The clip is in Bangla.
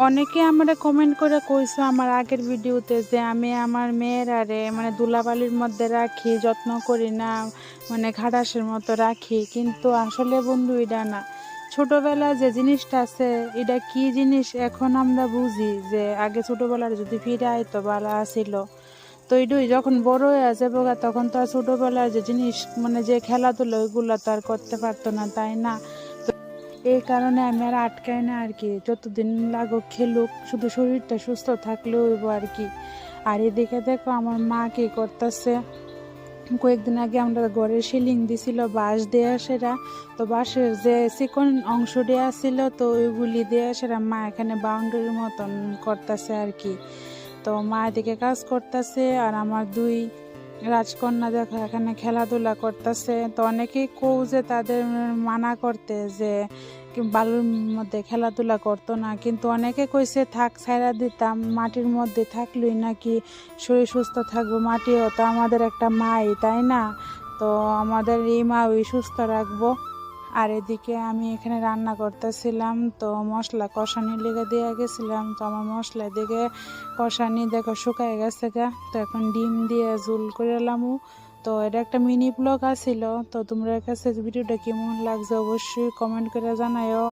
অনেকে আমরা কমেন্ট করে কইছো আমার আগের ভিডিওতে যে আমি আমার মেয়ের আরে মানে ধুলাবালির মধ্যে রাখি, যত্ন করি না, মানে খাটাসের মতো রাখি। কিন্তু আসলে বন্ধু এটা না। ছোটবেলায় যে জিনিসটা আছে এটা কি জিনিস এখন আমরা বুঝি, যে আগে ছোটবেলার যদি ফিরে আইতো ভালো আসিল। তো এটাই যখন বড় হয়ে যাবো তখন তো আর ছোটবেলার যে জিনিস মানে যে খেলাধুলো ওইগুলো তো আর করতে পারতো না, তাই না? এই কারণে আমি আর আটকাই না আর কি, যতদিন লাগুক খেলুক, শুধু শরীরটা সুস্থ থাকলে হইব আর কি। আর এদিকে দেখো আমার মা কি করতেছে, কয়েকদিন আগে আমরা ঘরের সিলিং দিছিল বাঁশ দেয়া সেরা, তো বাঁশের যে চিকন অংশ দেয়া ছিল তো ওইগুলি দেয়া সেরা মা এখানে বাউন্ডারির মতন করতেছে আর কি। তো মা এদিকে কাজ করতেছে আর আমার দুই রাজকন্যা দেখো এখানে খেলাধুলা করতেছে। তো অনেকেই কও যে তাদের মানা করতে যে বালুর মধ্যে খেলাধুলা করতো না, কিন্তু অনেকে কইছে থাক ছাইরা দিতাম, মাটির মধ্যে থাকলেই নাকি শরীর সুস্থ থাকবে, মাটিও তো আমাদের একটা মাই, তাই না? তো আমাদের এই মা ওই সুস্থ রাখবো। আর এদিকে আমি এখানে রান্না করতেছিলাম, তো মশলা কষানি লেগে দিয়ে গেছিলাম, তো আমার মশলা দিকে কষানি দেখো শুকায় গেছে গা। তো এখন ডিম দিয়ে ঝোল করে এলামও। তো এটা একটা মিনি ব্লগ আছিল। তো তোমরা কাছে ভিডিওটা কেমন লাগছে অবশ্যই কমেন্ট করে জানাও।